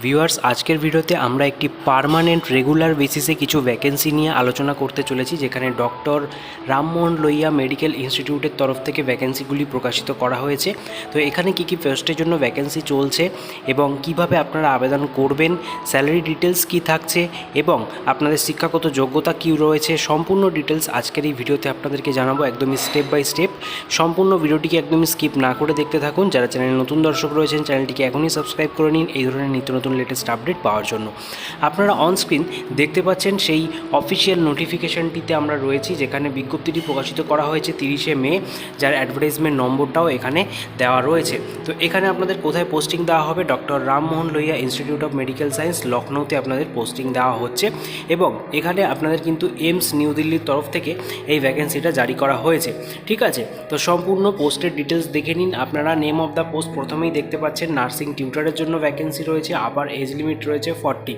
Viewers, আজকের ভিডিওতে আমরা একটি পার্মানেন্ট রেগুলার বেসিসে কিছু ভ্যাকেন্সি নিয়ে আলোচনা করতে চলেছি, যেখানে ডক্টর রামমোহন লোহিয়া মেডিকেল ইনস্টিটিউটের তরফ থেকে ভ্যাকেন্সিগুলি প্রকাশিত করা হয়েছে। তো এখানে কী কী পোস্টের জন্য ভ্যাকেন্সি চলছে এবং কিভাবে আপনারা আবেদন করবেন, স্যালারি ডিটেলস কী থাকছে এবং আপনাদের শিক্ষাগত যোগ্যতা কী রয়েছে, সম্পূর্ণ ডিটেলস আজকের এই ভিডিওতে আপনাদেরকে জানাবো একদমই স্টেপ বাই স্টেপ। সম্পূর্ণ ভিডিওটিকে একদমই স্কিপ না করে দেখতে থাকুন। যারা চ্যানেলে নতুন দর্শক রয়েছেন, চ্যানেলটিকে এখনই সাবস্ক্রাইব করে নিন এই ধরনের নিত্য নতুন লেটেস্ট আপডেট পাওয়ার জন্য। আপনারা অন স্ক্রিন দেখতে পাচ্ছেন সেই অফিসিয়াল নোটিফিকেশনটিতে আমরা রয়েছি, যেখানে বিজ্ঞপ্তিটি প্রকাশিত করা হয়েছে 30শে মে, যার অ্যাডভার্টাইজমেন্ট নম্বরটাও এখানে দেওয়া রয়েছে। তো এখানে আপনাদের কোথায় পোস্টিং দেওয়া হবে, doctor Rammohan Lohia institute of medical science লখনৌতে আপনাদের পোস্টিং দেওয়া হচ্ছে এবং এখানে আপনাদের কিন্তু এইমস নিউ দিল্লির তরফ থেকে এই ভ্যাকেন্সিটা জারি করা হয়েছে। ঠিক আছে, তো সম্পূর্ণ পোস্টের ডিটেলস দেখে নিন আপনারা। নেম অফ দ্য পোস্ট প্রথমেই দেখতে পাচ্ছেন, নার্সিং টিউটারের জন্য ভ্যাকেন্সি রয়েছে, আপার এজ লিমিট রয়েছে 40।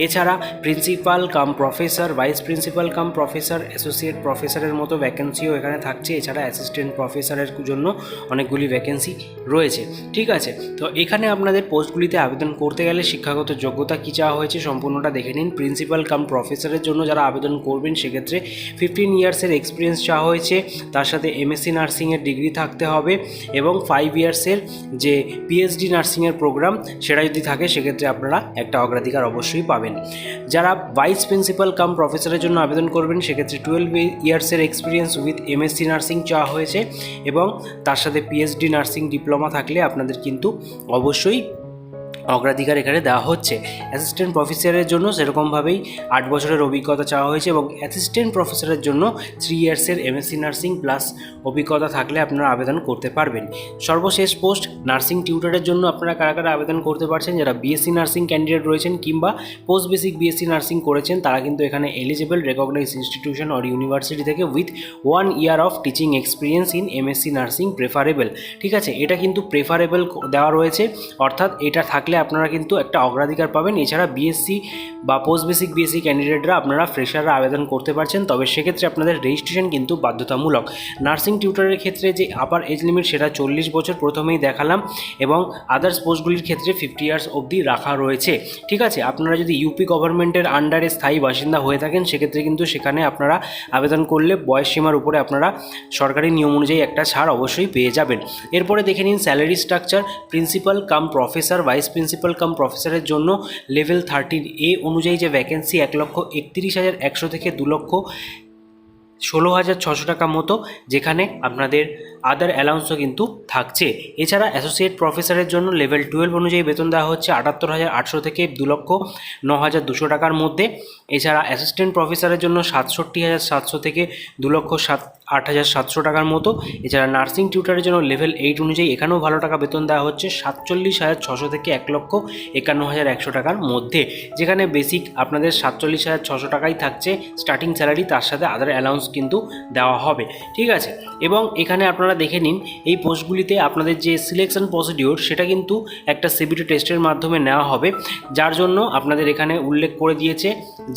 এছাড়া প্রিন্সিপাল কাম প্রফেসর, ভাইস প্রিন্সিপাল কাম প্রফেসর, অ্যাসোসিয়েট প্রফেসরের মতো ভ্যাকেন্সিও এখানে থাকছে। এছাড়া অ্যাসিস্ট্যান্ট প্রফেসরের জন্য অনেকগুলি ভ্যাকেন্সি রয়েছে। ঠিক আছে, তো এখানে আপনাদের পোস্টগুলিতে আবেদন করতে গেলে শিক্ষাগত যোগ্যতা কী চাওয়া হয়েছে সম্পূর্ণটা দেখে নিন। প্রিন্সিপাল কাম প্রফেসরের জন্য যারা আবেদন করবেন সেক্ষেত্রে 15 ইয়ার্সের এক্সপিরিয়েন্স চাওয়া হয়েছে, তার সাথে এমএসসি নার্সিংয়ের ডিগ্রি থাকতে হবে এবং 5 ইয়ার্সের যে পিএইচডি নার্সিংয়ের প্রোগ্রাম সেটা যদি থাকে সেক্ষেত্রে আপনারা একটা অগ্রাধিকার অবশ্যই পাবেন। যারা ভাইস প্রিন্সিপাল কাম প্রফেসরের জন্য আবেদন করবেন সেক্ষেত্রে 12 ইয়ার্সের এক্সপিরিয়েন্স উইথ এমএসসি নার্সিং চাওয়া হয়েছে এবং তার সাথে পিএইচডি নার্সিং ডিপ্লোমা থাকলে আপনাদের কিন্তু অবশ্যই অগ্রাধিকার এখানে দেওয়া হচ্ছে। অ্যাসিস্ট্যান্ট প্রফেসরের জন্য সেরকমভাবেই 8 বছরের অভিজ্ঞতা চাওয়া হয়েছে এবং অ্যাসিস্ট্যান্ট প্রফেসরের জন্য 3 ইয়ার্সের এমএসসি নার্সিং প্লাস অভিজ্ঞতা থাকলে আপনারা আবেদন করতে পারবেন। সর্বশেষ পোস্ট নার্সিং টিউটরের জন্য আপনারা কারা কারা আবেদন করতে পারছেন, যারা বিএসসি নার্সিং ক্যান্ডিডেট রয়েছেন কিংবা পোস্ট বেসিক বিএসসি নার্সিং করেছেন তারা কিন্তু এখানে eligible, recognise institution or university থেকে with 1 year of teaching experience in MSc nursing preferable. ঠিক আছে, এটা কিন্তু প্রেফারেবল দেওয়া রয়েছে, অর্থাৎ এটা থাকলে আপনারা কিন্তু একটা অগ্রাধিকার পাবেন। এছাড়া বিএসসি বা পোস্ট বেসিক বিএসসি ক্যান্ডিডেটরা আপনারা ফ্রেশাররা আবেদন করতে পারছেন, তবে সেক্ষেত্রে আপনাদের রেজিস্ট্রেশন কিন্তু বাধ্যতামূলক। নার্সিং টিউটরের ক্ষেত্রে যে আপার এজ লিমিট সেটা 40 বছর প্রথমেই দেখালাম এবং আদার্স পোস্টগুলির ক্ষেত্রে 50 ইয়ার্স অবধি রাখা রয়েছে। ঠিক আছে, আপনারা যদি ইউপি গভর্নমেন্টের আন্ডারে স্থায়ী বাসিন্দা হয়ে থাকেন সেক্ষেত্রে কিন্তু সেখানে আপনারা আবেদন করলে বয়স সীমার উপরে আপনারা সরকারি নিয়ম অনুযায়ী একটা ছাড় অবশ্যই পেয়ে যাবেন। এরপরে দেখে নিন স্যালারি স্ট্রাকচার। প্রিন্সিপাল কাম প্রফেসর, ভাইস প্রিন্সিপাল কাম প্রফেসরের জন্য লেভেল 13A অনুযায়ী যে ভ্যাকেন্সি 1,31,100 থেকে 2,16,600 টাকা মতো, যেখানে আপনাদের আদার অ্যালাউন্সও কিন্তু থাকছে। এছাড়া অ্যাসোসিয়েট প্রফেসরের জন্য লেভেল 12 অনুযায়ী বেতন দেওয়া হচ্ছে 78,800 থেকে 2,09,200 টাকার মধ্যে। এছাড়া অ্যাসিস্ট্যান্ট প্রফেসরের জন্য 67,700 থেকে 2,08,700 টাকার মতো। এছাড়া নার্সিং টিউটারের জন্য লেভেল 8 অনুযায়ী এখানেও ভালো টাকা বেতন দেওয়া হচ্ছে 47,600 থেকে 1,51,100 টাকার মধ্যে, যেখানে বেসিক আপনাদের 47,600 টাকাই থাকছে স্টার্টিং স্যালারি, তার সাথে আদার অ্যালাউন্স কিন্তু দেওয়া হবে। ঠিক আছে, এবং এখানে আপনারা দেখে নিন এই পোস্টগুলিতে আপনাদের যে সিলেকশন প্রসিডিওর সেটা কিন্তু একটা সিবিটি টেস্টের মাধ্যমে নেওয়া হবে, যার জন্য আপনাদের এখানে উল্লেখ করে দিয়েছে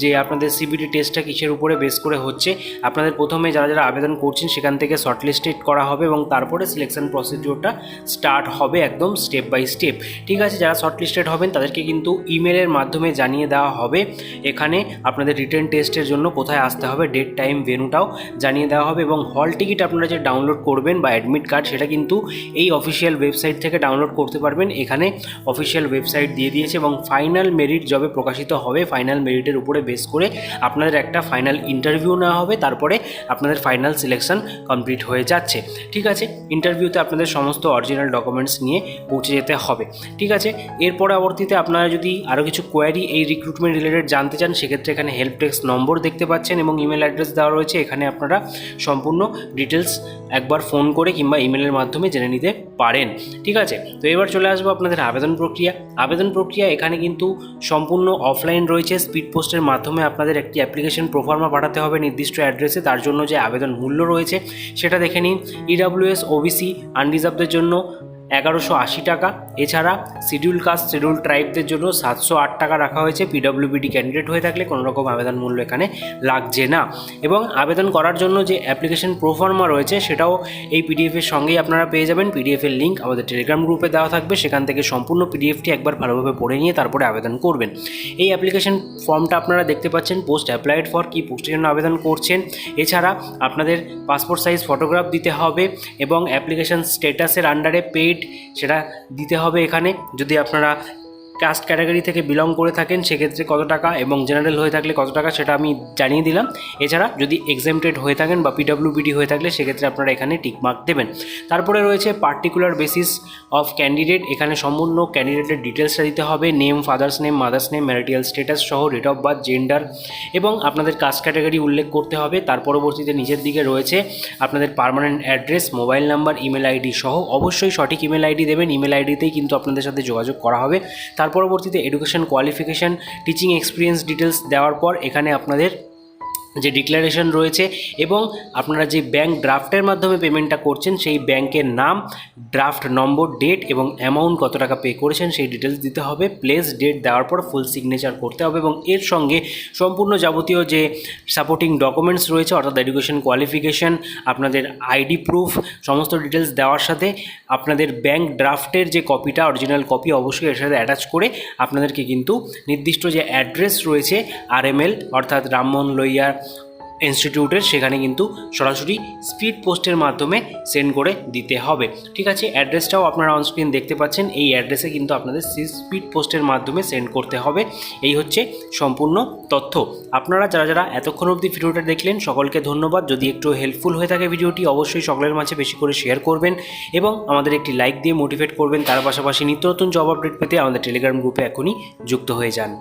যে আপনাদের সিবিটি টেস্টটা কিসের উপরে বেস করে হচ্ছে। আপনাদের প্রথমে যারা যারা আবেদন করছেন সেখান থেকে শর্টলিস্টেড করা হবে এবং তারপরে সিলেকশন প্রসিডিওরটা স্টার্ট হবে একদম স্টেপ বাই স্টেপ। ঠিক আছে, যারা শর্টলিস্টেড হবেন তাদেরকে কিন্তু ইমেলের মাধ্যমে জানিয়ে দেওয়া হবে। এখানে আপনাদের রিটেন টেস্টের জন্য কোথায় আসতে হবে, ডেট টাইম ভেন্যুটাও জানিয়ে দেওয়া হবে এবং হল টিকিট আপনারা যে ডাউনলোড করবেন বা অ্যাডমিট কার্ড সেটা কিন্তু এই অফিসিয়াল ওয়েবসাইট থেকে ডাউনলোড করতে পারবেন। এখানে অফিসিয়াল ওয়েবসাইট দিয়ে দিয়েছে এবং ফাইনাল মেরিট যবে প্রকাশিত হবে ফাইনাল মেরিটের উপরে বেস করে আপনাদের একটা ফাইনাল ইন্টারভিউ নেওয়া হবে, তারপরে আপনাদের ফাইনাল সিলেকশন কমপ্লিট হয়ে যাচ্ছে। ঠিক আছে, ইন্টারভিউতে আপনাদের সমস্ত অরিজিনাল ডকুমেন্টস নিয়ে পৌঁছে যেতে হবে। ঠিক আছে, এর পরবর্তীতে আপনারা যদি আরও কিছু কোয়ারি এই রিক্রুটমেন্ট রিলেটেড জানতে চান সেক্ষেত্রে এখানে হেল্প ডেস্ক নম্বর দেখতে পাচ্ছেন এবং ইমেল অ্যাড্রেস দেওয়া রয়েছে। এখানে আপনারা সম্পূর্ণ ডিটেলস একবার ফোন করে কিংবা ইমেলের মাধ্যমে জেনে নিতে পারেন। ঠিক আছে, তো এবার চলে আসবো আপনাদের আবেদন প্রক্রিয়া। আবেদন প্রক্রিয়া এখানে কিন্তু সম্পূর্ণ অফলাইন রয়েছে। স্পিড পোস্টের মাধ্যমে আপনাদের একটি অ্যাপ্লিকেশন প্রোফার্মা পাঠাতে হবে নির্দিষ্ট অ্যাড্রেসে, তার জন্য যে আবেদন মূল্য রয়েছে সেটা দেখে নিন। ইডাব্লিউএস, ওবিসি, আনরিজার্ভদের জন্য 1180 টাকা। এছাড়া শিডিউল কাস্ট শিডিউল ট্রাইবদের জন্য 708 টাকা রাখা হয়েছে। পিডব্লিউবিডি ক্যান্ডিডেট হয়ে থাকলে কোনো রকম আবেদন মূল্য এখানে লাগছে না। এবং আবেদন করার জন্য যে অ্যাপ্লিকেশন প্রোফর্মা রয়েছে সেটাও এই পিডিএফের সঙ্গেই আপনারা পেয়ে যাবেন। পিডিএফের লিঙ্ক আমাদের টেলিগ্রাম গ্রুপে দেওয়া থাকবে, সেখান থেকে সম্পূর্ণ পিডিএফটি একবার ভালোভাবে পড়ে নিয়ে তারপরে আবেদন করবেন। এই অ্যাপ্লিকেশন ফর্মটা আপনারা দেখতে পাচ্ছেন, পোস্ট অ্যাপ্লাইড ফর কি পোস্টের জন্য আবেদন করছেন। এছাড়া আপনাদের পাসপোর্ট সাইজ ফটোগ্রাফ দিতে হবে এবং অ্যাপ্লিকেশন স্ট্যাটাসের আন্ডারে পেইড সেটা দিতে হবে এখানে। যদি আপনারা কাস্ট ক্যাটাগরি থেকে বিলং করে থাকেন সেক্ষেত্রে কত টাকা এবং জেনারেল হয়ে থাকলে কত টাকা সেটা আমি জানিয়ে দিলাম। এছাড়া যদি এক্সেমটেড হয়ে থাকেন বা পিডব্লিউবিডি হয়ে থাকলে সেক্ষেত্রে আপনারা এখানে টিকমার্ক দেবেন। তারপরে রয়েছে পার্টিকুলার বেসিস অফ ক্যান্ডিডেট। এখানে সম্পূর্ণ ক্যান্ডিডেটের ডিটেলসটা দিতে হবে, name, father's name, mother's name, marital status সহ, ডেট অফ বার্থ, জেন্ডার এবং আপনাদের কাস্ট ক্যাটাগরি উল্লেখ করতে হবে। তার পরবর্তীতে নিচের দিকে রয়েছে আপনাদের permanent address, mobile number, email ID সহ। অবশ্যই সঠিক ইমেল আইডি দেবেন, ইমেল আইডিতেই কিন্তু আপনাদের সাথে যোগাযোগ করা হবে। তার পরবর্তীতে education qualification, teaching experience details দেওয়ার পর এখানে আপনাদের যে ডিক্লারেশন রয়েছে এবং আপনারা যে ব্যাঙ্ক ড্রাফটের মাধ্যমে পেমেন্টটা করছেন সেই ব্যাংকের নাম, ড্রাফট নম্বর, ডেট এবং অ্যামাউন্ট কত টাকা পে করেছেন সেই ডিটেলস দিতে হবে। প্লেস ডেট দেওয়ার পর ফুল সিগনেচার করতে হবে এবং এর সঙ্গে সম্পূর্ণ যাবতীয় যে সাপোর্টিং ডকুমেন্টস রয়েছে অর্থাৎ এডুকেশন কোয়ালিফিকেশান, আপনাদের আইডি প্রুফ, সমস্ত ডিটেলস দেওয়ার সাথে আপনাদের ব্যাঙ্ক ড্রাফটের যে কপিটা, অরিজিনাল কপি অবশ্যই এর সাথে অ্যাটাচ করে আপনাদেরকে কিন্তু নির্দিষ্ট যে অ্যাড্রেস রয়েছে RML অর্থাৎ রামমোহন লোহিয়া ইনস্টিটিউটের, সেখানে কিন্তু সরাসরি স্পিড পোস্টের মাধ্যমে সেন্ড করে দিতে হবে। ঠিক আছে, অ্যাড্রেসটাও আপনারা অনস্ক্রিন দেখতে পাচ্ছেন। এই অ্যাড্রেসে কিন্তু আপনাদের স্পিড পোস্টের মাধ্যমে সেন্ড করতে হবে। এই হচ্ছে সম্পূর্ণ তথ্য। আপনারা যারা যারা এতক্ষণ অবধি ভিডিওটা দেখলেন সকলকে ধন্যবাদ। যদি একটু হেল্পফুল হয়ে থাকে ভিডিওটি অবশ্যই সকলের মাঝে বেশি করে শেয়ার করবেন এবং আমাদের একটি লাইক দিয়ে মোটিভেট করবেন। তার পাশাপাশি নিত্য নতুন জব আপডেট পেতে আমাদের টেলিগ্রাম গ্রুপে এখনই যুক্ত হয়ে যান।